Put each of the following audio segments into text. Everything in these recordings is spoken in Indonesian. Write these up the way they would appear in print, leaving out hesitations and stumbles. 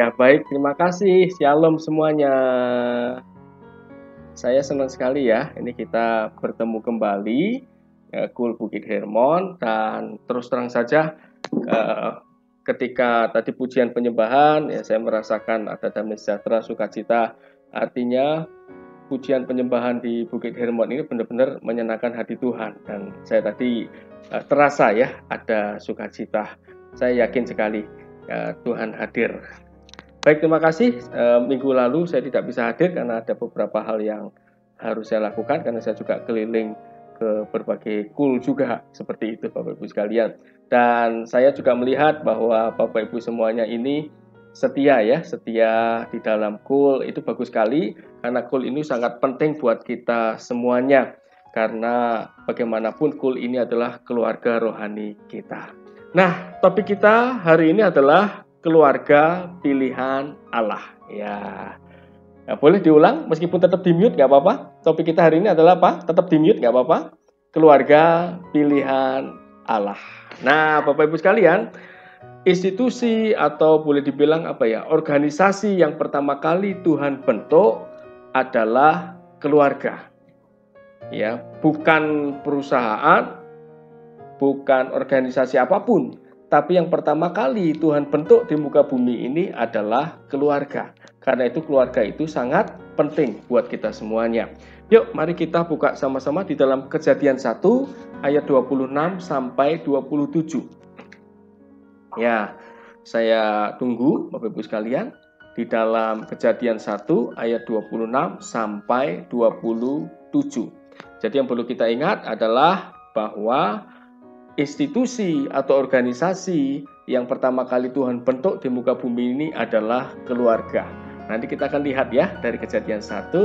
Ya, baik, terima kasih. Shalom semuanya. Saya senang sekali ya, ini kita bertemu kembali, Kul Bukit Hermon, dan terus terang saja, ketika tadi pujian penyembahan, ya saya merasakan ada damai sejahtera, sukacita. Artinya, pujian penyembahan di Bukit Hermon ini benar-benar menyenangkan hati Tuhan. Dan saya tadi terasa ya, ada sukacita. Saya yakin sekali Tuhan hadir. Baik, terima kasih. Minggu lalu saya tidak bisa hadir karena ada beberapa hal yang harus saya lakukan, karena saya juga keliling ke berbagai kul juga, seperti itu Bapak Ibu sekalian. Dan saya juga melihat bahwa Bapak Ibu semuanya ini setia ya, setia di dalam kul. Itu bagus sekali, karena kul ini sangat penting buat kita semuanya. Karena bagaimanapun kul ini adalah keluarga rohani kita. Nah, topik kita hari ini adalah keluarga pilihan Allah. Ya, nah, boleh diulang meskipun tetap di mute nggak apa-apa. Topik kita hari ini adalah apa? Tetap di mute nggak apa-apa. Keluarga pilihan Allah. Nah, Bapak Ibu sekalian, institusi atau boleh dibilang apa ya, organisasi yang pertama kali Tuhan bentuk adalah keluarga. Ya, bukan perusahaan, bukan organisasi apapun. Tapi yang pertama kali Tuhan bentuk di muka bumi ini adalah keluarga. Karena itu keluarga itu sangat penting buat kita semuanya. Yuk, mari kita buka sama-sama di dalam Kejadian 1 ayat 26 sampai 27. Ya, saya tunggu Bapak Ibu sekalian di dalam Kejadian 1 ayat 26 sampai 27. Jadi yang perlu kita ingat adalah bahwa institusi atau organisasi yang pertama kali Tuhan bentuk di muka bumi ini adalah keluarga. Nanti kita akan lihat ya dari Kejadian 1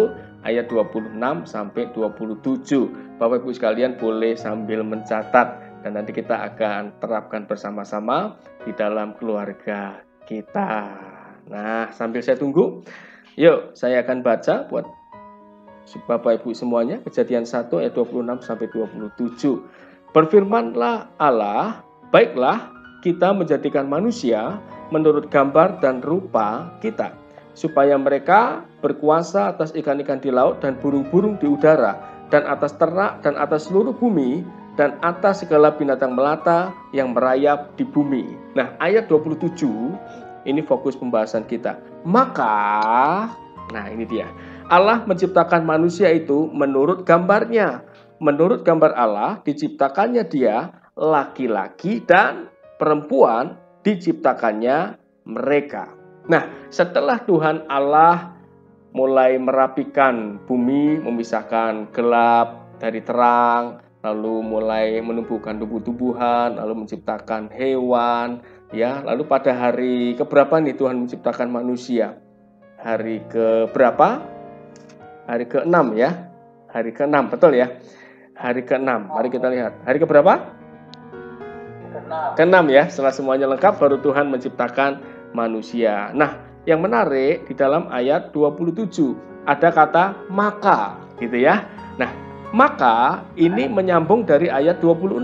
ayat 26 sampai 27. Bapak Ibu sekalian boleh sambil mencatat dan nanti kita akan terapkan bersama-sama di dalam keluarga kita. Nah, sambil saya tunggu, yuk saya akan baca buat Bapak Ibu semuanya Kejadian 1 ayat 26 sampai 27. Berfirmanlah Allah, baiklah kita menjadikan manusia menurut gambar dan rupa kita, supaya mereka berkuasa atas ikan-ikan di laut dan burung-burung di udara, dan atas ternak dan atas seluruh bumi, dan atas segala binatang melata yang merayap di bumi. Nah, ayat 27, ini fokus pembahasan kita. Maka, nah ini dia, Allah menciptakan manusia itu menurut gambarnya. Menurut gambar Allah, diciptakannya dia, laki-laki dan perempuan diciptakannya mereka. Nah, setelah Tuhan Allah mulai merapikan bumi, memisahkan gelap dari terang, lalu mulai menumbuhkan tumbuh-tumbuhan, lalu menciptakan hewan, ya. Lalu pada hari keberapa nih Tuhan menciptakan manusia? Hari keberapa? Hari ke-6 ya. Hari ke-6, betul ya? Hari ke-6, mari kita lihat. Hari keberapa? Ke-6 ya, setelah semuanya lengkap baru Tuhan menciptakan manusia. Nah, yang menarik di dalam ayat 27 ada kata maka, gitu ya. Nah, maka ini menyambung dari ayat 26.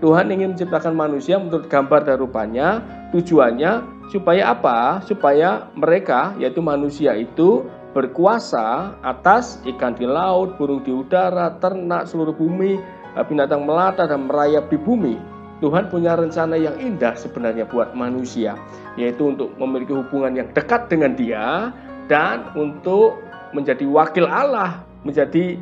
Tuhan ingin menciptakan manusia menurut gambar dan rupanya. Tujuannya supaya apa? Supaya mereka, yaitu manusia itu berkuasa atas ikan di laut, burung di udara, ternak seluruh bumi, binatang melata dan merayap di bumi. Tuhan punya rencana yang indah sebenarnya buat manusia, yaitu untuk memiliki hubungan yang dekat dengan Dia dan untuk menjadi wakil Allah, menjadi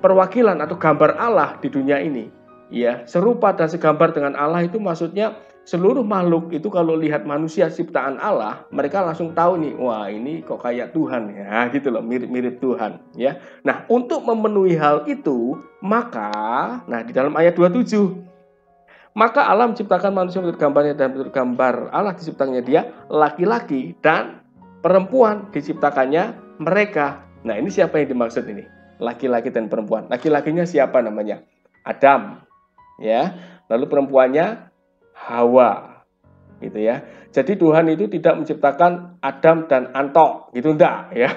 perwakilan atau gambar Allah di dunia ini. Ya, serupa dan segambar dengan Allah itu maksudnya seluruh makhluk itu kalau lihat manusia ciptaan Allah, mereka langsung tahu nih, wah ini kok kayak Tuhan ya, gitu loh, mirip-mirip Tuhan ya. Nah, untuk memenuhi hal itu, maka, nah di dalam ayat 27, maka Allah menciptakan manusia menurut gambarnya dan menurut gambar Allah diciptakannya dia, laki-laki dan perempuan diciptakannya mereka. Nah, ini siapa yang dimaksud ini? Laki-laki dan perempuan. Laki-lakinya siapa namanya? Adam, ya. Lalu perempuannya Hawa, gitu ya. Jadi Tuhan itu tidak menciptakan Adam dan Antok, gitu enggak ya.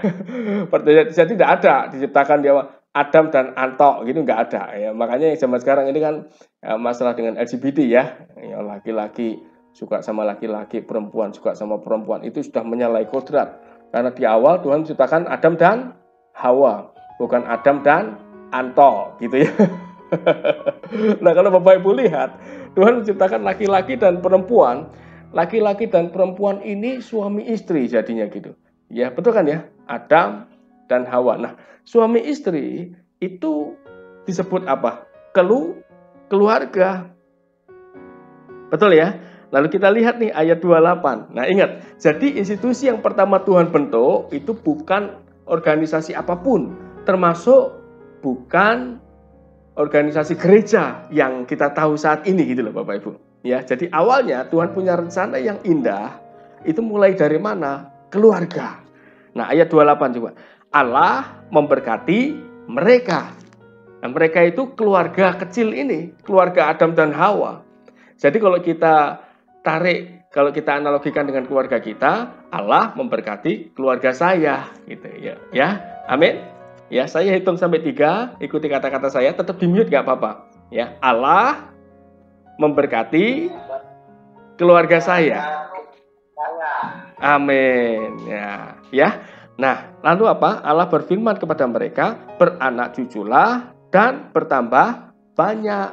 Jadi tidak ada diciptakan dia Adam dan Antok, gitu enggak ada ya. Makanya yang zaman sekarang ini kan masalah dengan LGBT ya, laki-laki suka sama laki-laki, perempuan suka sama perempuan, itu sudah menyalahi kodrat. Karena di awal Tuhan menciptakan Adam dan Hawa, bukan Adam dan Anto, gitu ya. Nah, kalau Bapak Ibu lihat, Tuhan menciptakan laki-laki dan perempuan. Laki-laki dan perempuan ini suami istri jadinya gitu. Ya, betul kan ya? Adam dan Hawa. Nah, suami istri itu disebut apa? Keluarga. Betul ya? Lalu kita lihat nih ayat 28. Nah, ingat, jadi institusi yang pertama Tuhan bentuk itu bukan organisasi apapun, termasuk bukan organisasi gereja yang kita tahu saat ini gitu loh Bapak Ibu. Ya, jadi awalnya Tuhan punya rencana yang indah, itu mulai dari mana? Keluarga. Nah, ayat 28 coba. Allah memberkati mereka. Nah, mereka itu keluarga kecil ini, keluarga Adam dan Hawa. Jadi kalau kita tarik, kalau kita analogikan dengan keluarga kita, Allah memberkati keluarga saya, gitu ya. Ya, amin. Ya, saya hitung sampai 3, ikuti kata-kata saya, tetap di mute nggak apa-apa. Ya, Allah memberkati keluarga saya. Amin. Ya, ya. Nah, lalu apa? Allah berfirman kepada mereka, beranak cuculah dan bertambah banyak.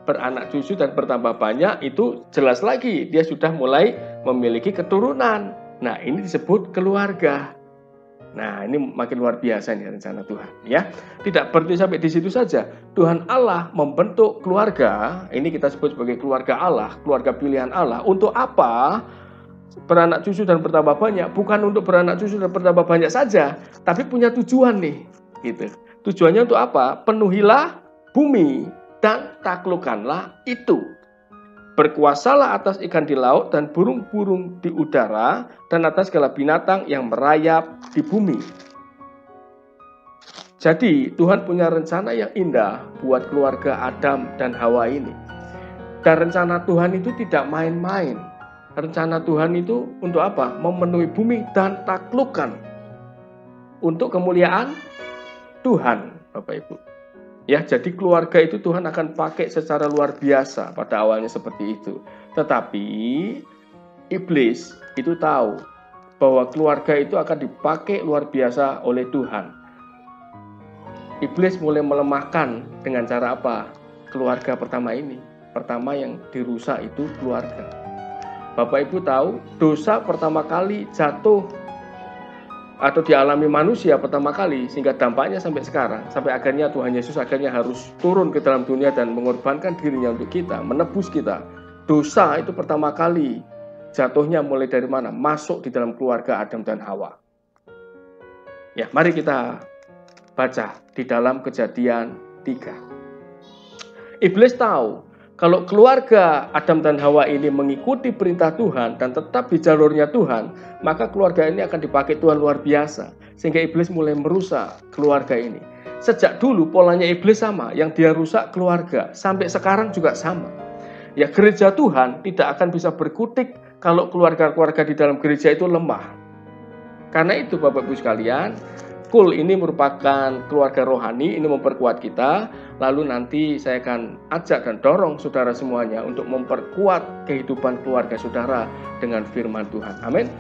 Beranak cucu dan bertambah banyak itu jelas lagi dia sudah mulai memiliki keturunan. Nah, ini disebut keluarga. Nah, ini makin luar biasa nih rencana Tuhan, ya. Tidak berhenti sampai di situ saja. Tuhan Allah membentuk keluarga, ini kita sebut sebagai keluarga Allah, keluarga pilihan Allah. Untuk apa? Beranak cucu dan bertambah banyak, bukan untuk beranak cucu dan bertambah banyak saja, tapi punya tujuan nih, gitu. Tujuannya untuk apa? Penuhilah bumi dan taklukkanlah itu. Berkuasalah atas ikan di laut dan burung-burung di udara dan atas segala binatang yang merayap di bumi. Jadi Tuhan punya rencana yang indah buat keluarga Adam dan Hawa ini. Dan rencana Tuhan itu tidak main-main. Rencana Tuhan itu untuk apa? Memenuhi bumi dan taklukkan. Untuk kemuliaan Tuhan, Bapak Ibu. Ya, jadi keluarga itu Tuhan akan pakai secara luar biasa pada awalnya seperti itu. Tetapi iblis itu tahu bahwa keluarga itu akan dipakai luar biasa oleh Tuhan. Iblis mulai melemahkan dengan cara apa? Keluarga pertama ini. Pertama yang dirusak itu keluarga. Bapak Ibu tahu, dosa pertama kali jatuh atau dialami manusia pertama kali sehingga dampaknya sampai sekarang, sampai akhirnya Tuhan Yesus akhirnya harus turun ke dalam dunia dan mengorbankan dirinya untuk kita, menebus kita. Dosa itu pertama kali jatuhnya mulai dari mana? Masuk di dalam keluarga Adam dan Hawa. Ya, mari kita baca di dalam Kejadian 3. Iblis tahu kalau keluarga Adam dan Hawa ini mengikuti perintah Tuhan dan tetap di jalurnya Tuhan, maka keluarga ini akan dipakai Tuhan luar biasa. Sehingga iblis mulai merusak keluarga ini. Sejak dulu polanya iblis sama, yang dia rusak keluarga. Sampai sekarang juga sama. Ya, gereja Tuhan tidak akan bisa berkutik kalau keluarga-keluarga di dalam gereja itu lemah. Karena itu Bapak Ibu sekalian, ini merupakan keluarga rohani, ini memperkuat kita. Lalu nanti saya akan ajak dan dorong saudara semuanya untuk memperkuat kehidupan keluarga saudara dengan firman Tuhan. Amin.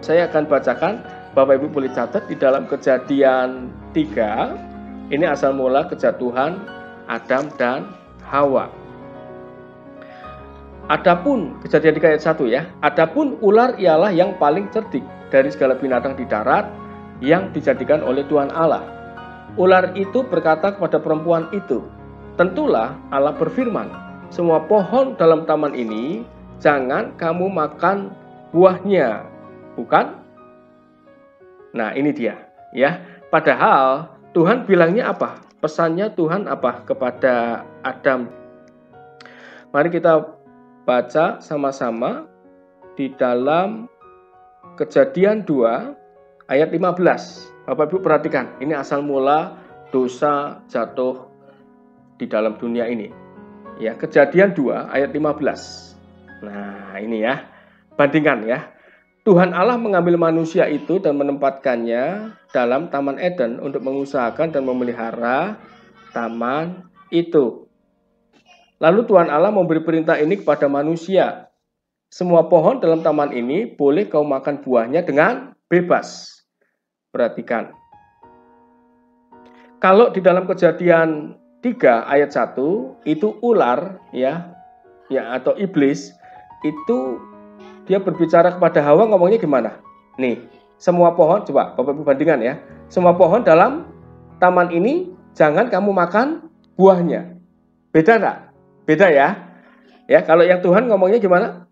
Saya akan bacakan, Bapak Ibu boleh catat di dalam Kejadian 3. Ini asal mula kejatuhan Adam dan Hawa. Adapun Kejadian 3 ayat 1 ya. Adapun ular ialah yang paling cerdik dari segala binatang di darat yang dijadikan oleh Tuhan Allah. Ular itu berkata kepada perempuan itu, tentulah Allah berfirman, semua pohon dalam taman ini jangan kamu makan buahnya, bukan? Nah, ini dia, ya. Padahal Tuhan bilangnya apa? Pesannya Tuhan apa kepada Adam? Mari kita baca sama-sama di dalam Kejadian 2 ayat 15. Bapak Ibu perhatikan, ini asal mula dosa jatuh di dalam dunia ini. Ya, Kejadian 2 ayat 15. Nah, ini ya. Bandingkan ya. Tuhan Allah mengambil manusia itu dan menempatkannya dalam Taman Eden untuk mengusahakan dan memelihara taman itu. Lalu Tuhan Allah memberi perintah ini kepada manusia. semua pohon dalam taman ini boleh kau makan buahnya dengan bebas. Perhatikan. Kalau di dalam Kejadian 3 ayat 1 itu ular ya atau iblis itu dia berbicara kepada Hawa, ngomongnya gimana? Nih, semua pohon, coba Bapak Ibu bandingkan ya. Semua pohon dalam taman ini jangan kamu makan buahnya. Beda nggak? Beda ya. Ya, kalau yang Tuhan ngomongnya gimana?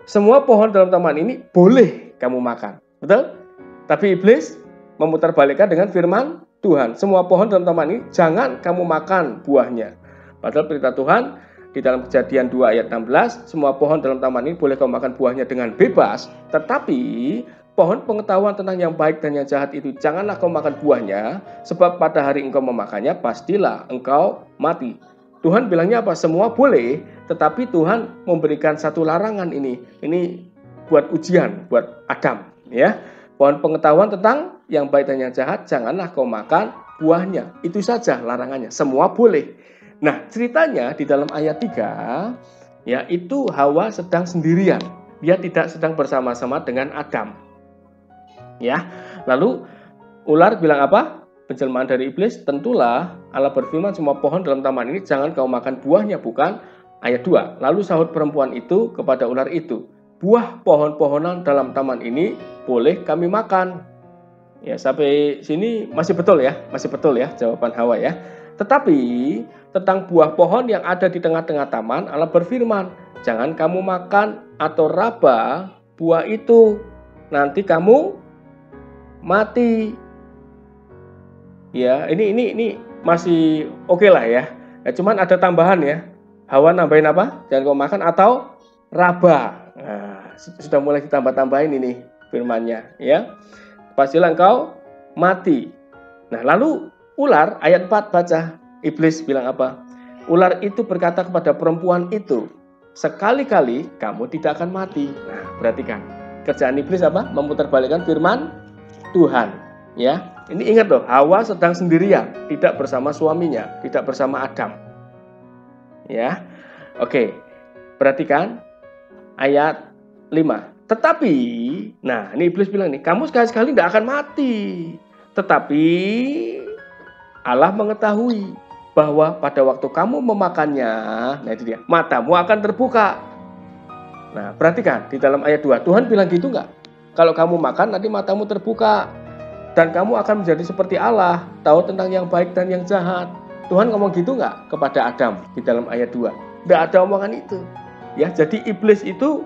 Semua pohon dalam taman ini boleh kamu makan. Betul? Tapi iblis memutarbalikkan dengan firman Tuhan. Semua pohon dalam taman ini jangan kamu makan buahnya. Padahal perintah Tuhan di dalam Kejadian 2 ayat 16, semua pohon dalam taman ini boleh kamu makan buahnya dengan bebas, tetapi pohon pengetahuan tentang yang baik dan yang jahat itu janganlah kau makan buahnya, sebab pada hari engkau memakannya pastilah engkau mati. Tuhan bilangnya apa? Semua boleh, tetapi Tuhan memberikan satu larangan ini. Ini buat ujian buat Adam, ya. Pohon pengetahuan tentang yang baik dan yang jahat janganlah kau makan buahnya. Itu saja larangannya. Semua boleh. Nah, ceritanya di dalam ayat 3, ya, itu Hawa sedang sendirian. Dia tidak sedang bersama-sama dengan Adam. Ya. Lalu ular bilang apa? Penjelmaan dari iblis, tentulah Allah berfirman semua pohon dalam taman ini jangan kau makan buahnya, bukan? Ayat 2. Lalu sahut perempuan itu kepada ular itu, buah pohon-pohonan dalam taman ini boleh kami makan. Ya, sampai sini masih betul ya jawaban Hawa ya. Tetapi tentang buah pohon yang ada di tengah-tengah taman, Allah berfirman, jangan kamu makan atau raba buah itu, nanti kamu mati. Ya, ini masih oke lah ya. Cuman ada tambahan ya. Hawa nambahin apa? Jangan kau makan atau raba. Nah, sudah mulai ditambah-tambahin ini firmannya ya. Pastilah engkau mati. Nah, lalu ular ayat 4 baca. Iblis bilang apa? Ular itu berkata kepada perempuan itu, sekali-kali kamu tidak akan mati. Nah, perhatikan. Kerjaan iblis apa? Memutarbalikkan firman Tuhan. Ya, ini ingat loh, Hawa sedang sendirian, tidak bersama suaminya, tidak bersama Adam. Ya, oke. Perhatikan ayat 5. Tetapi, nah ini iblis bilang nih, kamu sekali-sekali tidak akan mati. Tetapi Allah mengetahui bahwa pada waktu kamu memakannya, nah itu dia, matamu akan terbuka. Nah, perhatikan di dalam ayat 2, Tuhan bilang gitu nggak? Kalau kamu makan nanti matamu terbuka dan kamu akan menjadi seperti Allah, tahu tentang yang baik dan yang jahat. Tuhan ngomong gitu nggak kepada Adam di dalam ayat 2? Nggak ada omongan itu. Ya, jadi iblis itu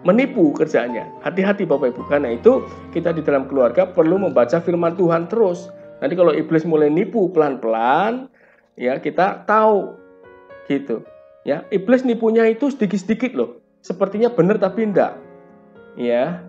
menipu kerjaannya. Hati-hati Bapak Ibu, karena itu kita di dalam keluarga perlu membaca firman Tuhan terus. Nanti kalau iblis mulai nipu pelan-pelan, ya kita tahu gitu. Ya, iblis nipunya itu sedikit-sedikit loh. Sepertinya benar tapi enggak. Ya.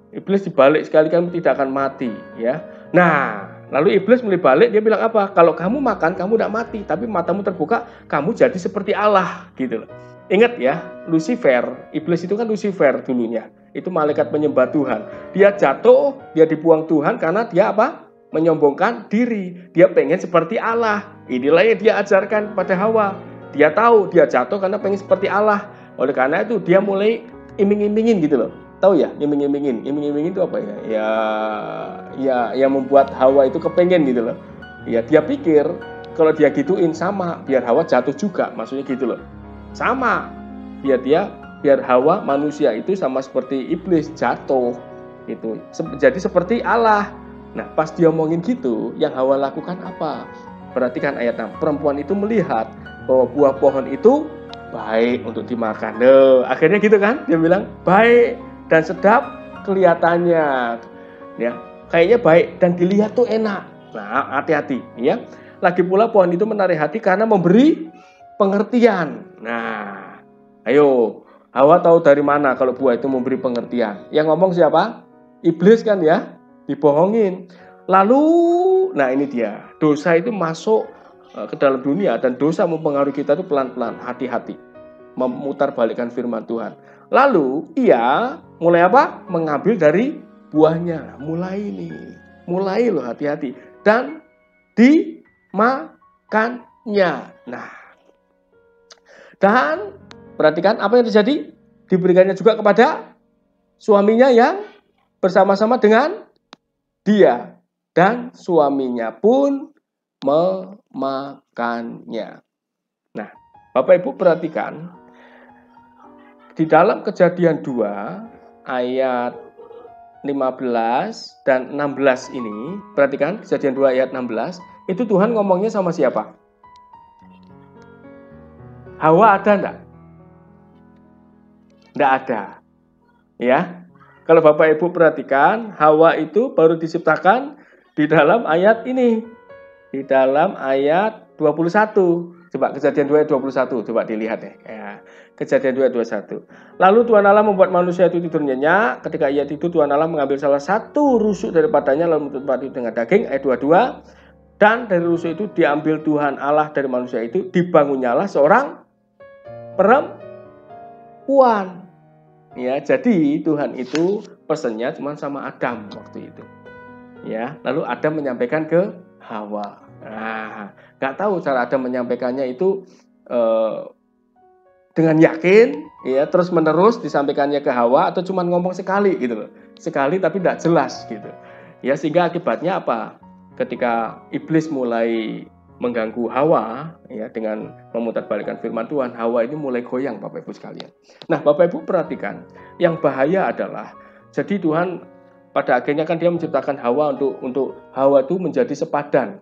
Iblis dibalik sekali kamu tidak akan mati, ya. Nah, lalu iblis mulai balik, dia bilang apa? Kalau kamu makan kamu tidak mati, tapi matamu terbuka, kamu jadi seperti Allah, gitu loh. Ingat ya, Lucifer, iblis itu kan Lucifer dulunya. Itu malaikat penyembah Tuhan. Dia jatuh, dia dibuang Tuhan karena dia apa? Menyombongkan diri. Dia pengen seperti Allah. Inilah yang dia ajarkan pada Hawa. Dia tahu dia jatuh karena pengen seperti Allah. Oleh karena itu dia mulai iming-imingin gitu loh. Tahu ya, iming-imingin itu apa ya? Ya membuat Hawa itu kepengen gitu loh. Ya dia pikir kalau dia gituin sama, biar Hawa jatuh juga, maksudnya gitu loh. Sama, biar Hawa manusia itu sama seperti iblis jatuh gitu. Jadi seperti Allah. Nah, pas dia omongin gitu, yang Hawa lakukan apa? Perhatikan ayat 6. Perempuan itu melihat bahwa buah pohon itu baik untuk dimakan. Akhirnya gitu kan, dia bilang baik dan sedap kelihatannya, ya kayaknya baik dan dilihat tuh enak. Nah, hati-hati ya. Lagi pula pohon itu menarik hati karena memberi pengertian. Nah, ayo, Hawa tahu dari mana kalau buah itu memberi pengertian? Yang ngomong siapa? Iblis kan ya, dibohongin. Lalu, nah ini dia, dosa itu masuk ke dalam dunia dan dosa mempengaruhi kita itu pelan-pelan, hati-hati, memutarbalikkan firman Tuhan. Lalu ia mulai apa? Mengambil dari buahnya. Mulai loh, hati-hati. Dan dimakannya. Nah, dan Perhatikan apa yang terjadi. Diberikannya juga kepada suaminya yang bersama-sama dengan dia. Dan suaminya pun memakannya. Nah, Bapak Ibu perhatikan. Di dalam Kejadian 2 ayat 15 dan 16 ini, perhatikan Kejadian 2 ayat 16, itu Tuhan ngomongnya sama siapa? Hawa ada enggak? Enggak ada. Ya. Kalau Bapak Ibu perhatikan, Hawa itu baru diciptakan di dalam ayat ini. Di dalam ayat 21. Coba Kejadian 2 ayat 21, coba dilihat ya. Kejadian 2 ayat 21. Lalu Tuhan Allah membuat manusia itu tidur nyenyak. Ketika ia tidur, Tuhan Allah mengambil salah satu rusuk daripadanya lalu menutup itu dengan daging. Ayat 22. Dan dari rusuk itu diambil Tuhan Allah dari manusia itu, dibangunnyalah seorang perempuan. Ya, jadi Tuhan itu pesannya cuma sama Adam waktu itu. Ya, lalu Adam menyampaikan ke Hawa. Nah, nggak tahu cara Adam menyampaikannya itu dengan yakin, ya, terus menerus disampaikannya ke Hawa atau cuma ngomong sekali gitu loh. Sekali tapi tidak jelas gitu. Ya, sehingga akibatnya apa? Ketika iblis mulai mengganggu Hawa, ya, dengan memutarbalikkan firman Tuhan, Hawa ini mulai goyang, Bapak Ibu sekalian. Nah, Bapak Ibu perhatikan, yang bahaya adalah, jadi Tuhan pada akhirnya kan dia menciptakan Hawa untuk Hawa itu menjadi sepadan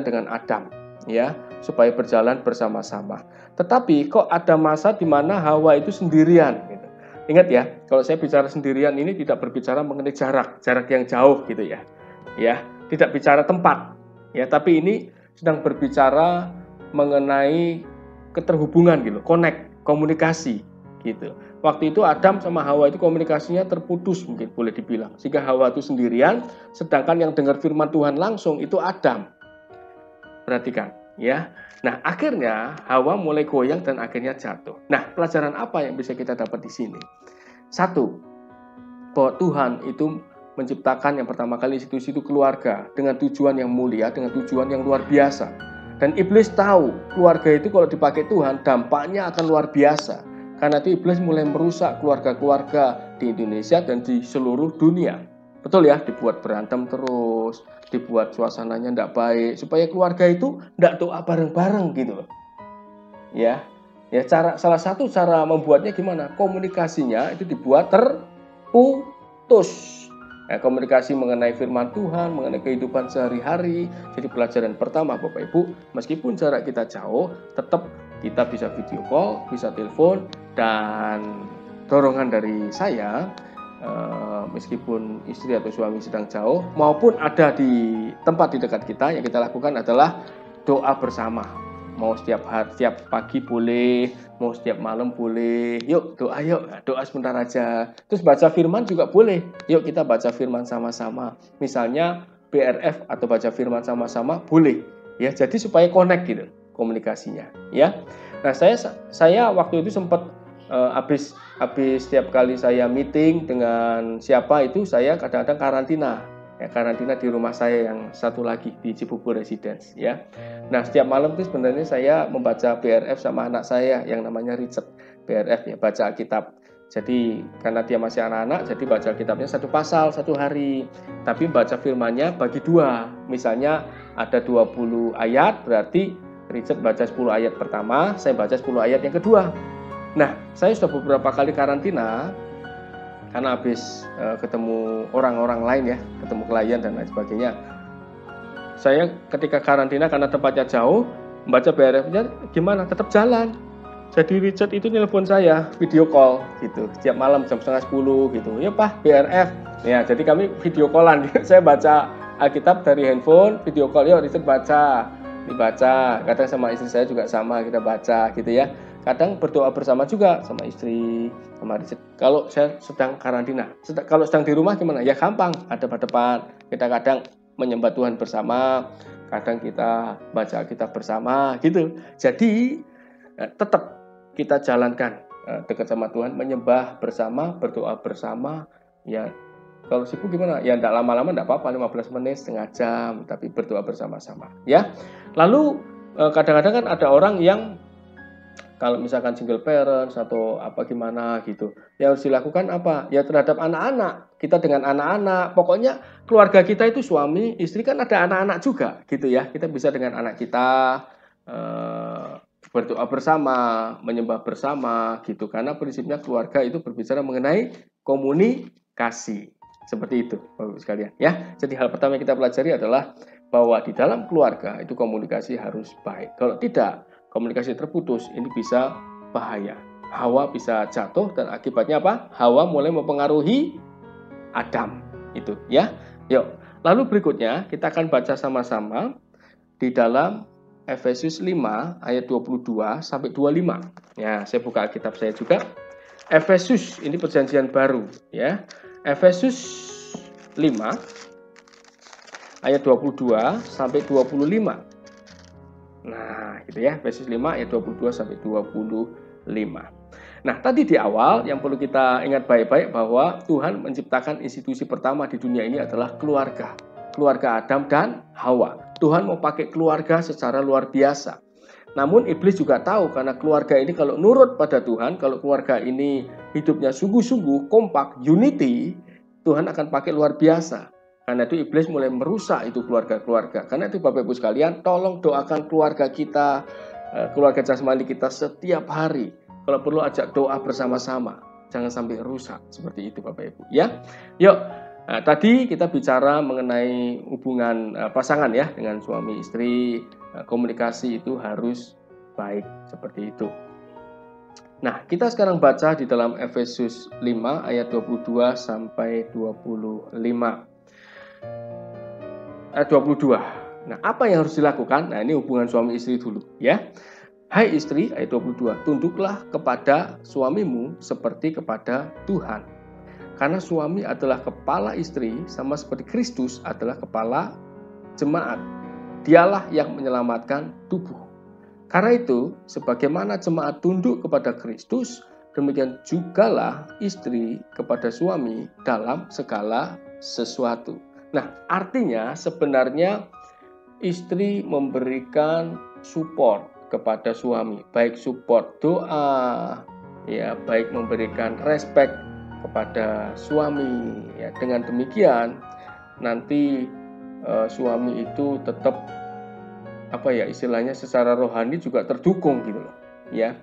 dengan Adam, ya, supaya berjalan bersama-sama. Tetapi kok ada masa di mana Hawa itu sendirian gitu. Ingat ya, kalau saya bicara sendirian ini tidak berbicara mengenai jarak yang jauh gitu ya. Ya, tidak bicara tempat. Ya, tapi ini sedang berbicara mengenai keterhubungan gitu, komunikasi gitu. Waktu itu Adam sama Hawa itu komunikasinya terputus mungkin boleh dibilang. Sehingga Hawa itu sendirian, sedangkan yang dengar firman Tuhan langsung itu Adam. Perhatikan ya. Nah, akhirnya Hawa mulai goyang dan akhirnya jatuh. Nah, pelajaran apa yang bisa kita dapat di sini? Satu, bahwa Tuhan itu menciptakan yang pertama kali institusi itu keluarga dengan tujuan yang mulia, dengan tujuan yang luar biasa. Dan iblis tahu keluarga itu kalau dipakai Tuhan dampaknya akan luar biasa. Karena itu iblis mulai merusak keluarga-keluarga di Indonesia dan di seluruh dunia. Betul ya, dibuat berantem terus, dibuat suasananya tidak baik, supaya keluarga itu tidak doa bareng-bareng gitu loh. Ya, salah satu cara membuatnya gimana? Komunikasinya itu dibuat terputus. Ya, komunikasi mengenai firman Tuhan, mengenai kehidupan sehari-hari. Jadi pelajaran pertama Bapak Ibu, meskipun jarak kita jauh, tetap kita bisa video call, bisa telepon, dan dorongan dari saya, meskipun istri atau suami sedang jauh maupun ada di tempat di dekat kita, yang kita lakukan adalah doa bersama. Mau setiap pagi boleh, mau setiap malam boleh. Yuk doa, doa sebentar aja. Terus baca firman juga boleh. Yuk kita baca firman sama-sama. Misalnya BRF atau baca firman sama-sama boleh. Ya, jadi supaya connect gitu komunikasinya. Ya. Nah, saya waktu itu sempat habis setiap kali saya meeting dengan siapa itu saya kadang-kadang karantina. Ya, karantina di rumah saya yang satu lagi di Cibubur Residence ya. Nah, setiap malam itu sebenarnya saya membaca BRF sama anak saya yang namanya Richard. BRF ya, baca Alkitab. Jadi karena dia masih anak-anak, jadi baca Alkitabnya satu pasal satu hari. Tapi baca firmannya bagi dua. Misalnya ada 20 ayat, berarti Richard baca 10 ayat pertama, saya baca 10 ayat yang kedua. Nah, saya sudah beberapa kali karantina karena habis ketemu orang-orang lain ya, ketemu klien dan lain sebagainya. Saya ketika karantina karena tempatnya jauh, membaca BRF-nya gimana? Tetap jalan. Jadi Richard itu nelpon saya, video call gitu, setiap malam jam 9:30 gitu. Ya Pak, BRF. Ya, jadi kami video callan. Saya baca Alkitab dari handphone, video call, yuk Richard baca. Dibaca. Kadang sama istri saya juga sama, kita baca gitu ya. Kadang berdoa bersama juga sama istri, sama Richard. Kalau saya sedang karantina, kalau sedang di rumah gimana? Ya gampang, hadap-hadapan. Kita kadang menyembah Tuhan bersama, kadang kita baca Alkitab bersama, gitu. Jadi tetap kita jalankan dekat sama Tuhan, menyembah bersama, berdoa bersama. Ya, kalau sibuk gimana? Ya tidak lama-lama, tidak apa-apa, 15 menit, setengah jam, tapi berdoa bersama-sama. Ya, lalu kadang-kadang kan ada orang yang Kalau misalkan single parents atau apa gimana gitu, yang harus dilakukan apa? Ya terhadap anak-anak, kita dengan anak-anak, pokoknya keluarga kita itu suami, istri kan ada anak-anak juga gitu ya. Kita bisa dengan anak kita eh, berdoa bersama, menyembah bersama gitu. Karena prinsipnya keluarga itu berbicara mengenai komunikasi. Seperti itu, Bapak-Ibu sekalian ya. Jadi hal pertama yang kita pelajari adalah bahwa di dalam keluarga itu komunikasi harus baik. Kalau tidak, komunikasi terputus, ini bisa bahaya. Hawa bisa jatuh dan akibatnya apa? Hawa mulai mempengaruhi Adam. Itu ya. Yuk, lalu berikutnya kita akan baca sama-sama di dalam Efesus 5 ayat 22 sampai 25. Ya, saya buka Alkitab saya juga. Efesus ini perjanjian baru ya. Efesus 5 ayat 22 sampai 25. Nah, gitu ya, Efesus 5 ayat 22 sampai 25. Nah, tadi di awal yang perlu kita ingat baik-baik bahwa Tuhan menciptakan institusi pertama di dunia ini adalah keluarga. Keluarga Adam dan Hawa. Tuhan mau pakai keluarga secara luar biasa. Namun iblis juga tahu karena keluarga ini kalau nurut pada Tuhan, kalau keluarga ini hidupnya sungguh-sungguh kompak, unity, Tuhan akan pakai luar biasa. Karena itu iblis mulai merusak itu keluarga-keluarga. Karena itu Bapak Ibu sekalian, tolong doakan keluarga kita, keluarga jasmani kita setiap hari. Kalau perlu ajak doa bersama-sama. Jangan sampai rusak. Seperti itu Bapak Ibu. Ya, yuk. Nah, tadi kita bicara mengenai hubungan pasangan ya, dengan suami istri. Komunikasi itu harus baik. Seperti itu. Nah, kita sekarang baca di dalam Efesus 5 ayat 22 sampai 25. 22. Nah, apa yang harus dilakukan? Nah, ini hubungan suami istri dulu ya. Hai istri, ayat 22, tunduklah kepada suamimu seperti kepada Tuhan. Karena suami adalah kepala istri sama seperti Kristus adalah kepala jemaat. Dialah yang menyelamatkan tubuh. Karena itu, sebagaimana jemaat tunduk kepada Kristus, demikian jugalah istri kepada suami dalam segala sesuatu. Nah, artinya sebenarnya istri memberikan support kepada suami, baik support doa, ya, baik memberikan respect kepada suami. Ya, dengan demikian nanti suami itu tetap apa ya istilahnya secara rohani juga terdukung gitu loh. Ya,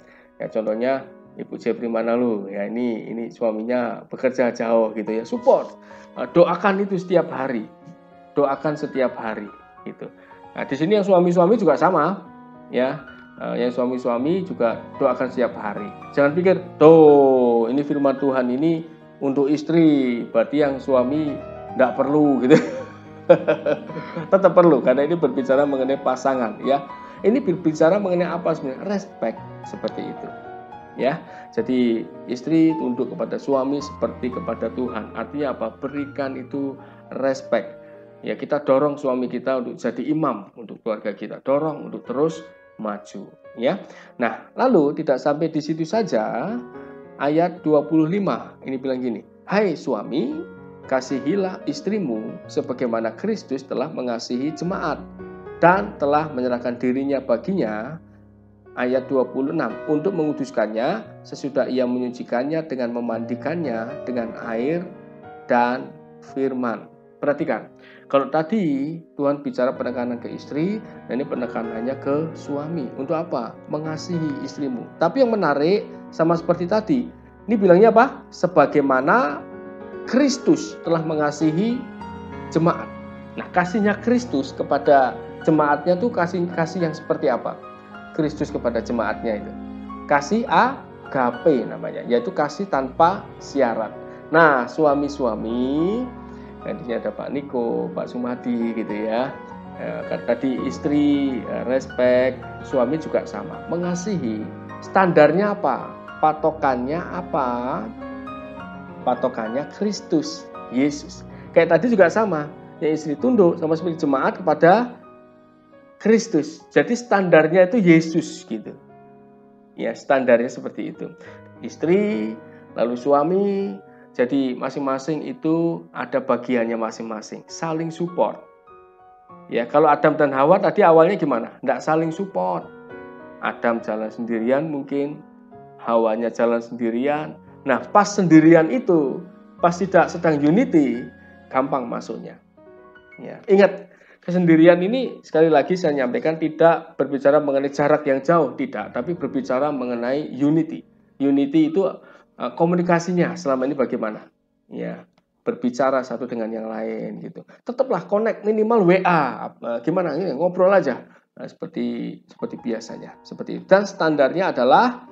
contohnya Ibu Jepri Manalu, ya ini suaminya bekerja jauh gitu ya, support. Doakan itu setiap hari. Doakan setiap hari gitu. Nah, di sini yang suami-suami juga sama ya. Yang suami-suami juga doakan setiap hari. Jangan pikir, "Tuh, ini firman Tuhan ini untuk istri, berarti yang suami enggak perlu gitu." Tetap perlu karena ini berbicara mengenai pasangan ya. Ini berbicara mengenai apa sebenarnya? Respect seperti itu. Ya, jadi istri tunduk kepada suami seperti kepada Tuhan. Artinya apa? Berikan itu respect. Ya, kita dorong suami kita untuk jadi imam untuk keluarga kita. Dorong untuk terus maju. Ya. Nah, lalu tidak sampai di situ saja. Ayat 25 ini bilang gini. Hai suami, kasihilah istrimu sebagaimana Kristus telah mengasihi jemaat dan telah menyerahkan dirinya baginya. Ayat 26, untuk menguduskannya sesudah ia menyucikannya dengan memandikannya dengan air dan firman. Perhatikan, kalau tadi Tuhan bicara penekanan ke istri, dan ini penekanannya ke suami. Untuk apa? Mengasihi istrimu. Tapi yang menarik, sama seperti tadi, ini bilangnya apa? Sebagaimana Kristus telah mengasihi jemaat. Nah, kasihnya Kristus kepada jemaatnya tuh kasih yang seperti apa? Kristus kepada jemaatnya itu kasih agape namanya, yaitu kasih tanpa syarat. Nah, suami-suami, di sini ada Pak Niko, Pak Sumadi gitu ya. Tadi istri respect, suami juga sama, mengasihi. Standarnya apa? Patokannya apa? Patokannya Kristus, Yesus. Kayak tadi juga sama, ya istri tunduk sama seperti jemaat kepada Kristus. Jadi standarnya itu Yesus gitu. Ya, standarnya seperti itu. Istri, lalu suami. Jadi masing-masing itu ada bagiannya masing-masing. Saling support. Ya, kalau Adam dan Hawa tadi awalnya gimana? Nggak saling support. Adam jalan sendirian mungkin, Hawanya jalan sendirian. Nah, pas sendirian itu, pas tidak sedang unity, gampang masuknya. Ya, ingat, kesendirian ini sekali lagi saya nyampaikan tidak berbicara mengenai jarak yang jauh, tidak, tapi berbicara mengenai unity. Unity itu komunikasinya selama ini bagaimana? Ya, berbicara satu dengan yang lain gitu. Tetaplah connect minimal WA, gimana ini ngobrol aja. Nah, seperti biasanya, seperti itu. Dan standarnya adalah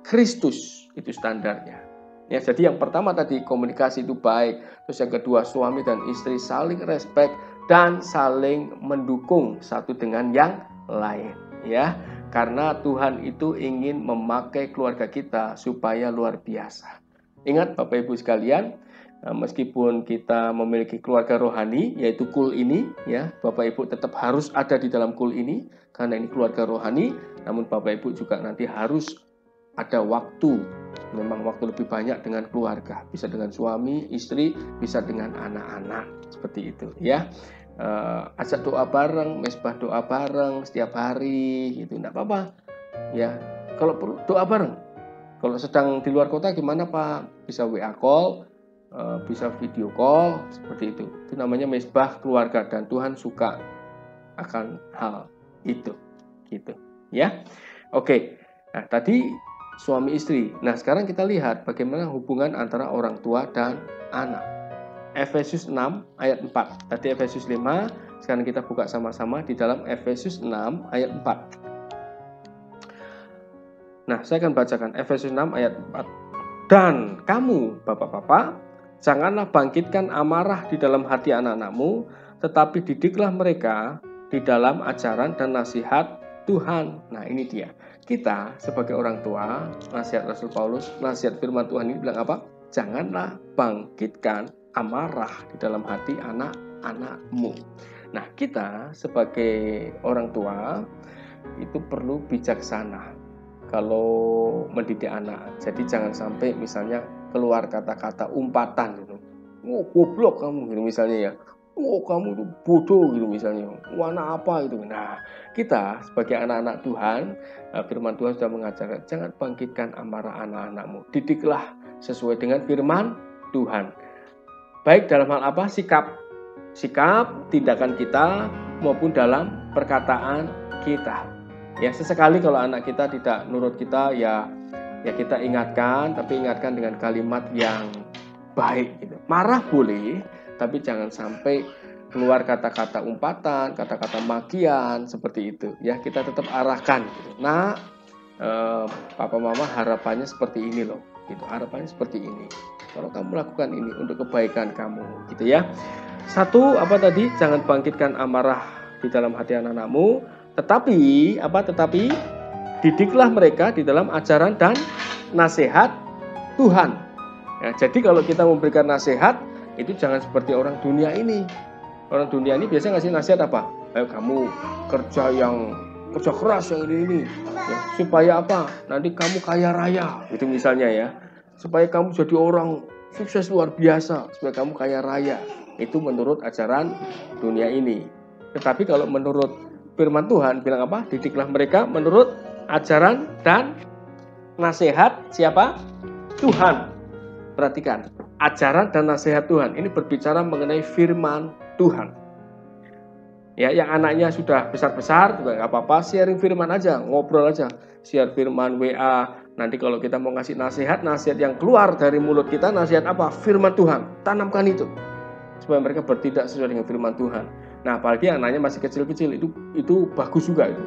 Kristus, itu standarnya. Ya, jadi yang pertama tadi komunikasi itu baik, terus yang kedua suami dan istri saling respect dan saling mendukung satu dengan yang lain, ya. Karena Tuhan itu ingin memakai keluarga kita supaya luar biasa. Ingat Bapak Ibu sekalian, meskipun kita memiliki keluarga rohani yaitu kul ini, ya, Bapak Ibu tetap harus ada di dalam kul ini karena ini keluarga rohani, namun Bapak Ibu juga nanti harus ada waktu, memang waktu lebih banyak dengan keluarga, bisa dengan suami, istri, bisa dengan anak-anak, seperti itu, ya. Ajak doa bareng, mesbah doa bareng setiap hari, gitu, enggak apa-apa, ya. Kalau perlu doa bareng. Kalau sedang di luar kota gimana Pak? Bisa WA call, bisa video call, seperti itu. Itu namanya mesbah keluarga dan Tuhan suka akan hal itu, gitu, ya. Oke, nah tadi suami istri. Nah, sekarang kita lihat bagaimana hubungan antara orang tua dan anak. Efesus 6 ayat 4. Tadi Efesus 5, sekarang kita buka sama-sama di dalam Efesus 6 ayat 4. Nah, saya akan bacakan Efesus 6 ayat 4. Dan kamu, bapak-bapak, janganlah bangkitkan amarah di dalam hati anak-anakmu, tetapi didiklah mereka di dalam ajaran dan nasihat Tuhan. Nah, ini dia. Kita sebagai orang tua, nasihat Rasul Paulus, nasihat firman Tuhan ini bilang apa? Janganlah bangkitkan amarah di dalam hati anak-anakmu. Nah, kita sebagai orang tua itu perlu bijaksana kalau mendidik anak. Jadi jangan sampai misalnya keluar kata-kata umpatan gitu. Oh, goblok kamu gitu misalnya ya. Oh, kamu itu bodoh gitu misalnya. Warna apa gitu. Nah, kita sebagai anak-anak Tuhan, firman Tuhan sudah mengajarkan jangan bangkitkan amarah anak-anakmu. Didiklah sesuai dengan firman Tuhan. Baik dalam hal apa? Sikap, tindakan kita maupun dalam perkataan kita. Ya, sesekali kalau anak kita tidak nurut kita ya kita ingatkan, tapi ingatkan dengan kalimat yang baik gitu. Marah boleh, tapi jangan sampai keluar kata-kata umpatan, kata-kata makian seperti itu. Ya, kita tetap arahkan gitu. Nah, papa mama harapannya seperti ini loh, gitu. Harapannya seperti ini. Kalau kamu lakukan ini untuk kebaikan kamu, gitu ya. Satu, apa tadi? Jangan bangkitkan amarah di dalam hati anak-anakmu, tetapi didiklah mereka di dalam ajaran dan nasihat Tuhan. Ya, jadi kalau kita memberikan nasihat, itu jangan seperti orang dunia ini. Orang dunia ini biasanya ngasih nasihat apa? Ayo kamu kerja keras yang ini ya, supaya apa? Nanti kamu kaya raya, itu misalnya ya. Supaya kamu jadi orang sukses luar biasa, supaya kamu kaya raya. Itu menurut ajaran dunia ini. Tetapi kalau menurut firman Tuhan bilang apa? Didiklah mereka menurut ajaran dan nasihat siapa? Tuhan. Perhatikan, ajaran dan nasihat Tuhan ini berbicara mengenai firman Tuhan. Ya, yang anaknya sudah besar-besar juga nggak apa-apa, sharing firman aja, ngobrol aja, share firman WA. Nanti kalau kita mau ngasih nasihat yang keluar dari mulut kita, nasihat apa? Firman Tuhan. Tanamkan itu supaya mereka bertindak sesuai dengan firman Tuhan. Nah, apalagi anaknya masih kecil-kecil, itu bagus juga itu.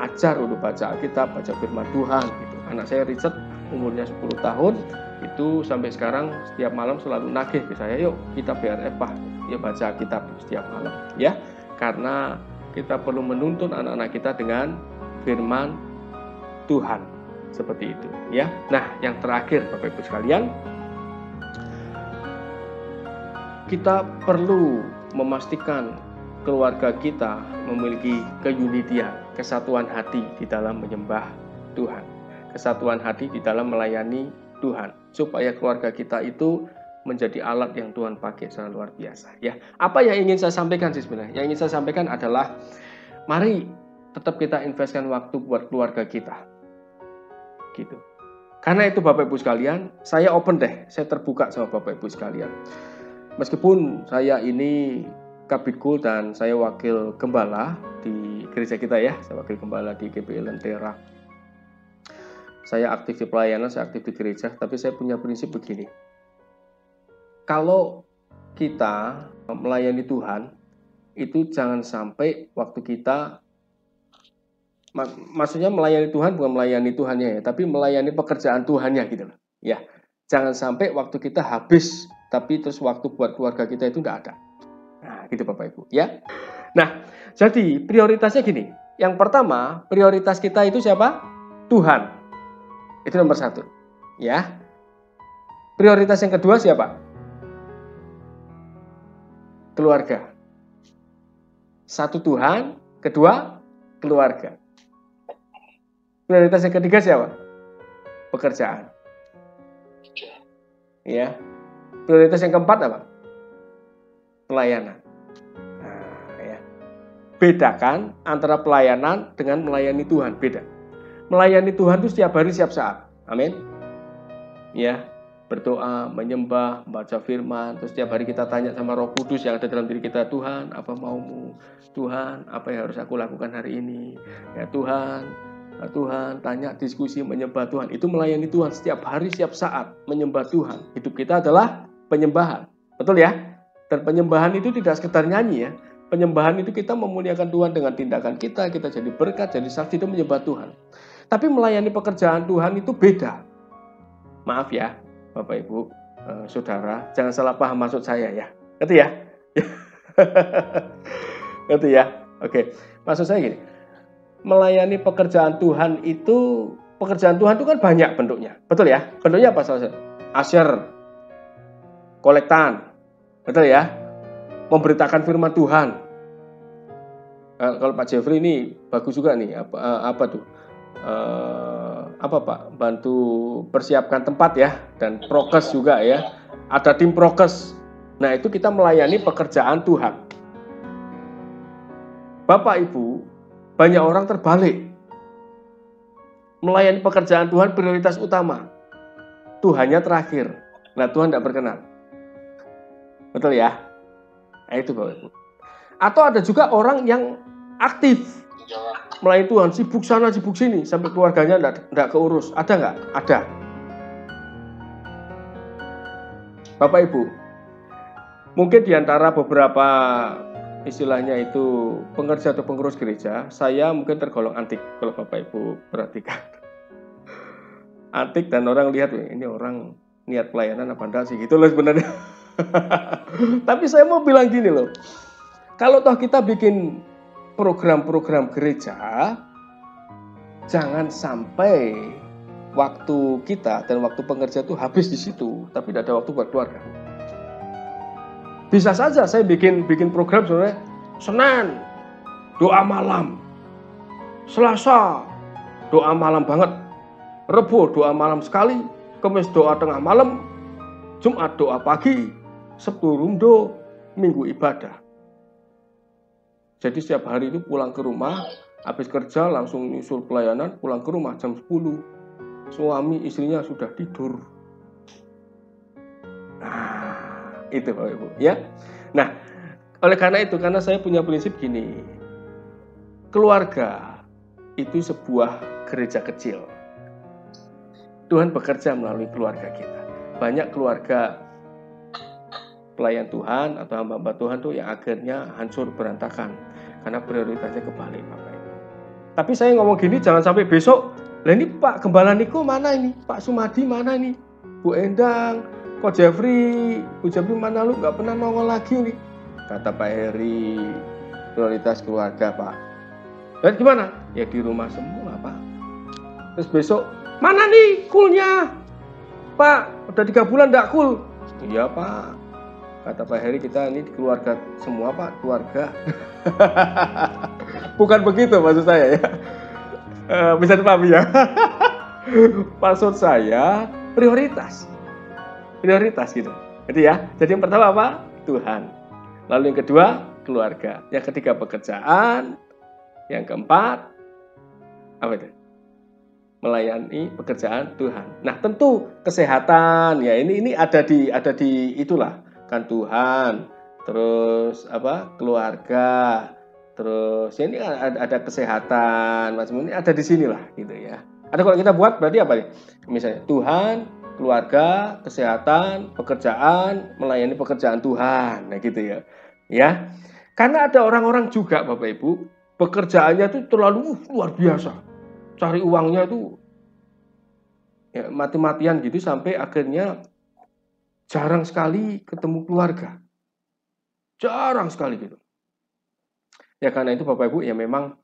Ajar untuk baca Alkitab, baca firman Tuhan gitu. Anak saya Richard umurnya 10 tahun, itu sampai sekarang setiap malam selalu nagih ke saya, yuk kita BRF Pak, ya baca Alkitab setiap malam ya. Karena kita perlu menuntun anak-anak kita dengan firman Tuhan seperti itu ya. Nah, yang terakhir Bapak Ibu sekalian, kita perlu memastikan keluarga kita memiliki keunitian, kesatuan hati di dalam menyembah Tuhan, kesatuan hati di dalam melayani Tuhan, supaya keluarga kita itu menjadi alat yang Tuhan pakai secara luar biasa ya. Apa yang ingin saya sampaikan sih sebenarnya? Yang ingin saya sampaikan adalah mari tetap kita investkan waktu buat keluarga kita. Gitu. Karena itu Bapak Ibu sekalian, saya open deh, saya terbuka sama Bapak Ibu sekalian. Meskipun saya ini Kabidkul dan saya wakil gembala di gereja kita ya, saya wakil gembala di GBI Lentera. Saya aktif di pelayanan, saya aktif di gereja, tapi saya punya prinsip begini. Kalau kita melayani Tuhan, itu jangan sampai waktu kita, maksudnya melayani Tuhan bukan melayani Tuhannya ya, tapi melayani pekerjaan Tuhannya gitu loh. Ya, jangan sampai waktu kita habis, tapi terus waktu buat keluarga kita itu tidak ada. Nah, gitu Bapak Ibu ya. Nah, jadi prioritasnya gini. Yang pertama, prioritas kita itu siapa? Tuhan. Itu nomor 1. Ya. Prioritas yang kedua siapa? Keluarga. 1 Tuhan, kedua keluarga. Prioritas yang ketiga siapa? Pekerjaan. Ya. Prioritas yang keempat apa? Pelayanan. Nah, ya. Bedakan antara pelayanan dengan melayani Tuhan, beda. Melayani Tuhan itu setiap hari, setiap saat. Amin. Ya, berdoa, menyembah, membaca firman, terus setiap hari kita tanya sama Roh Kudus yang ada dalam diri kita, Tuhan, apa maumu? Tuhan, apa yang harus aku lakukan hari ini? Ya Tuhan, Tuhan, tanya, diskusi, menyembah Tuhan. Itu melayani Tuhan setiap hari, setiap saat, menyembah Tuhan. Hidup kita adalah penyembahan. Betul ya? Dan penyembahan itu tidak sekedar nyanyi ya. Penyembahan itu kita memuliakan Tuhan dengan tindakan kita jadi berkat, jadi saksi, itu menyembah Tuhan. Tapi melayani pekerjaan Tuhan itu beda. Maaf ya, Bapak Ibu, Saudara, jangan salah paham maksud saya ya. Ngerti ya? Ngerti ya? Oke, maksud saya gini. Melayani pekerjaan Tuhan itu kan banyak bentuknya. Betul ya? Bentuknya apa saja? Asyar, kolektan. Betul ya? Memberitakan firman Tuhan. Kalau Pak Jeffrey ini bagus juga nih. Apa tuh? Apa Pak? Bantu persiapkan tempat ya. Dan prokes juga ya. Ada tim prokes. Nah itu kita melayani pekerjaan Tuhan. Bapak Ibu, banyak orang terbalik. Melayani pekerjaan Tuhan prioritas utama. Tuhannya terakhir. Nah Tuhan tidak berkenan. Betul ya? Nah, itu Bapak Ibu. Atau ada juga orang yang aktif melayani Tuhan, sibuk sana, sibuk sini, sampai keluarganya tidak keurus. Ada nggak? Ada. Bapak Ibu, mungkin di antara beberapa istilahnya itu pengerja atau pengurus gereja, saya mungkin tergolong antik kalau Bapak Ibu perhatikan. Antik dan orang lihat, ini orang niat pelayanan apa enggak sih, gitu loh sebenarnya. Tapi saya mau bilang gini loh, kalau toh kita bikin program-program gereja, jangan sampai waktu kita dan waktu pengerja itu habis di situ, tapi tidak ada waktu buat keluarga. Bisa saja saya bikin program sebenarnya Senin doa malam, Selasa doa malam banget, Rebo doa malam sekali, Kamis doa tengah malam, Jumat doa pagi, Sabtu rundo, Minggu ibadah. Jadi setiap hari itu pulang ke rumah, habis kerja langsung nyusul pelayanan, pulang ke rumah jam 10. Suami istrinya sudah tidur. Nah, itu Bapak Ibu ya. Nah, oleh karena itu, karena saya punya prinsip gini. Keluarga itu sebuah gereja kecil. Tuhan bekerja melalui keluarga kita. Banyak keluarga pelayan Tuhan atau hamba-hamba Tuhan tuh yang akhirnya hancur berantakan karena prioritasnya kebalik Bapak Ibu. Tapi saya ngomong gini jangan sampai besok, lah ini Pak Gembala Niko mana ini? Pak Sumadi mana ini? Bu Endang, Ko Jeffrey, Bu Jeffrey mana lu nggak pernah nongol lagi nih? Kata Pak Heri, prioritas keluarga Pak. Dan gimana? Ya di rumah semua Pak. Terus besok, mana nih kulnya? Pak, udah 3 bulan nggak kul? Iya Pak. Kata Pak Heri, kita ini keluarga semua Pak, keluarga. Bukan begitu maksud saya ya. Bisa dipahami ya. Maksud saya prioritas. Prioritas gitu. Jadi ya, jadi yang pertama apa? Tuhan. Lalu yang kedua, keluarga. Yang ketiga pekerjaan. Yang keempat, apa itu? Melayani pekerjaan Tuhan. Nah, tentu kesehatan ya ini ada di itulah kan Tuhan. Terus apa? Keluarga. Terus ya ini ada kesehatan, macam ini ada di sinilah gitu ya. Ada kalau kita buat berarti apa nih? Misalnya Tuhan, keluarga, kesehatan, pekerjaan, melayani pekerjaan Tuhan. Nah, gitu ya. Ya. Karena ada orang-orang juga Bapak Ibu, pekerjaannya itu terlalu luar biasa. Cari uangnya itu ya, mati-matian gitu sampai akhirnya jarang sekali ketemu keluarga. Jarang sekali gitu. Ya karena itu Bapak Ibu ya memang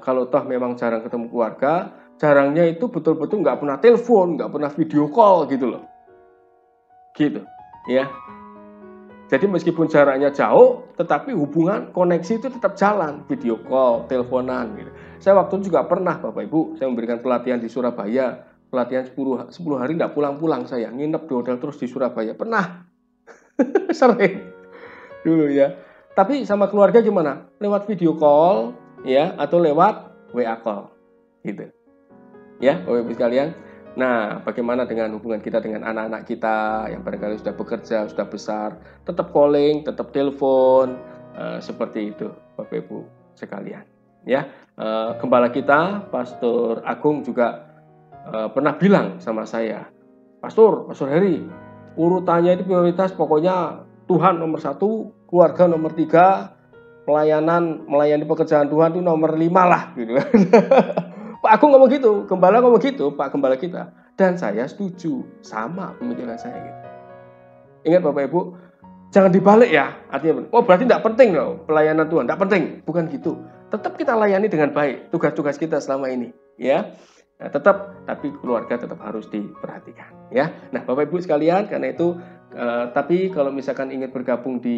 kalau toh memang jarang ketemu keluarga, jarangnya itu betul-betul nggak pernah telepon, nggak pernah video call gitu loh. Gitu ya. Jadi meskipun jaraknya jauh, tetapi hubungan koneksi itu tetap jalan, video call, teleponan gitu. Saya waktu itu juga pernah Bapak Ibu, saya memberikan pelatihan di Surabaya, pelatihan 10 hari tidak pulang-pulang saya, nginep di hotel terus di Surabaya. Pernah, sering dulu ya. Tapi sama keluarga gimana? Lewat video call ya atau lewat WA call gitu. Ya, Bapak Ibu sekalian. Nah, bagaimana dengan hubungan kita dengan anak-anak kita yang barangkali sudah bekerja, sudah besar, tetap calling, tetap telepon, seperti itu, Bapak Ibu sekalian. Ya, gembala kita, Pastor Agung juga pernah bilang sama saya, Pastor Heri, urutannya itu prioritas pokoknya Tuhan nomor 1, keluarga nomor 3, melayani pekerjaan Tuhan itu nomor 5 lah, gitu. Pak Agung ngomong gitu, gembala ngomong gitu, Pak Gembala kita. Dan saya setuju, sama pemikiran saya gitu. Ingat Bapak Ibu, jangan dibalik ya. Artinya, oh berarti tidak penting loh pelayanan Tuhan, tidak penting. Bukan gitu. Tetap kita layani dengan baik tugas-tugas kita selama ini, ya. Nah, tetap, tapi keluarga tetap harus diperhatikan, ya. Nah, Bapak Ibu sekalian, karena itu, tapi kalau misalkan ingin bergabung di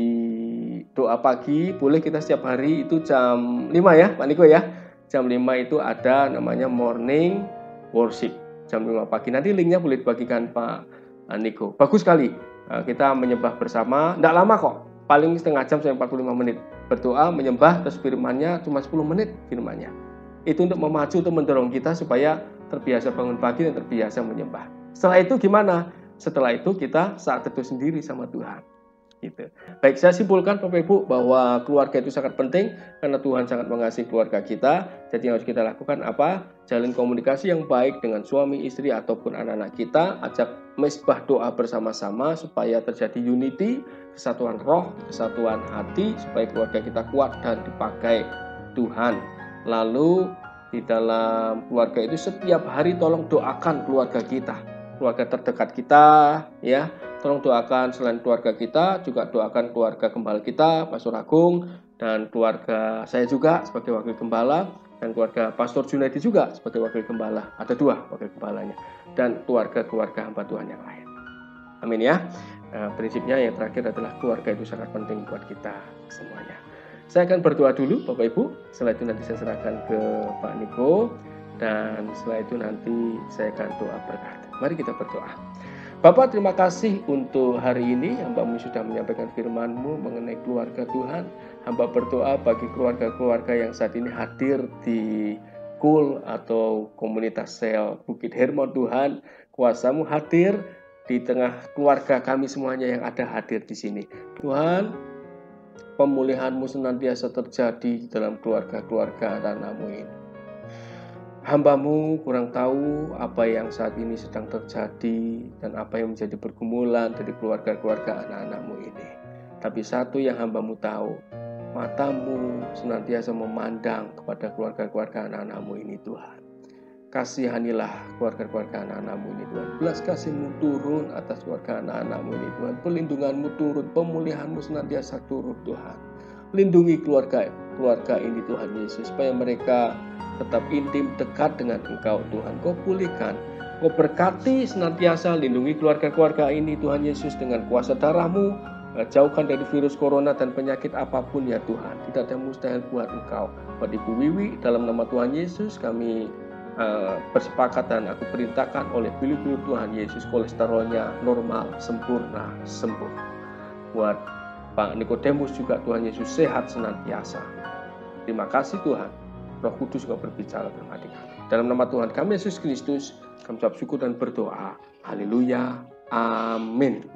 doa pagi, boleh kita setiap hari itu jam 5 ya, Pak Niko ya. Jam 5 itu ada namanya morning worship jam 5 pagi. Nanti linknya boleh dibagikan Pak Niko. Bagus sekali. Kita menyembah bersama. Tidak lama kok. Paling setengah jam sampai 45 menit. Berdoa, menyembah, terus firmannya cuma 10 menit firmannya. Itu untuk memacu, untuk mendorong kita supaya terbiasa bangun pagi dan terbiasa menyembah. Setelah itu gimana? Setelah itu kita saat teduh sendiri sama Tuhan. Gitu. Baik, saya simpulkan Bapak Ibu bahwa keluarga itu sangat penting karena Tuhan sangat mengasihi keluarga kita. Jadi yang harus kita lakukan apa? Jalin komunikasi yang baik dengan suami, istri ataupun anak-anak kita. Ajak mesbah doa bersama-sama supaya terjadi unity, kesatuan roh, kesatuan hati supaya keluarga kita kuat dan dipakai Tuhan. Lalu di dalam keluarga itu setiap hari tolong doakan keluarga kita, keluarga terdekat kita, ya. Tolong doakan selain keluarga kita, juga doakan keluarga gembala kita, Pastor Agung, dan keluarga saya juga sebagai wakil gembala, dan keluarga Pastor Junaidi juga sebagai wakil gembala. Ada 2 wakil gembalanya, dan keluarga-keluarga hamba Tuhan yang lain. Amin ya. Prinsipnya yang terakhir adalah keluarga itu sangat penting buat kita semuanya. Saya akan berdoa dulu Bapak Ibu, setelah itu nanti saya serahkan ke Pak Niko, dan setelah itu nanti saya akan doa berkat. Mari kita berdoa. Bapak, terima kasih untuk hari ini hamba-Mu sudah menyampaikan firman-Mu mengenai keluarga Tuhan. Hamba berdoa bagi keluarga-keluarga yang saat ini hadir di KUL atau komunitas sel Bukit Hermon Tuhan. Kuasa-Mu hadir di tengah keluarga kami semuanya yang ada hadir di sini. Tuhan, pemulihan-Mu senantiasa terjadi dalam keluarga-keluarga anak-anak-Mu ini. Hamba-Mu kurang tahu apa yang saat ini sedang terjadi dan apa yang menjadi pergumulan dari keluarga-keluarga anak-anak-Mu ini. Tapi satu yang hamba-Mu tahu, mata-Mu senantiasa memandang kepada keluarga-keluarga anak-anak-Mu ini Tuhan. Kasihanilah keluarga-keluarga anak-anak-Mu ini Tuhan. Belas kasih-Mu turun atas keluarga anak-anak-Mu ini Tuhan. Perlindungan-Mu turun, pemulihan-Mu senantiasa turun Tuhan. Lindungi keluarga ini Tuhan Yesus, supaya mereka tetap intim dekat dengan Engkau Tuhan. Kau pulihkan, Kau berkati senantiasa, lindungi keluarga-keluarga ini Tuhan Yesus dengan kuasa darah-Mu. Jauhkan dari virus corona dan penyakit apapun ya Tuhan. Tidak ada yang mustahil buat Engkau. Buat Ibu Wiwi, dalam nama Tuhan Yesus kami bersepakat dan aku perintahkan oleh pilih-pilih Tuhan Yesus, kolesterolnya normal, sempurna, sembuh. Buat Pak Nikodemus juga Tuhan Yesus sehat senantiasa. Terima kasih Tuhan. Roh Kudus juga berbicara dalam hati kami. Dalam nama Tuhan kami Yesus Kristus, kami ucap syukur dan berdoa. Haleluya. Amin.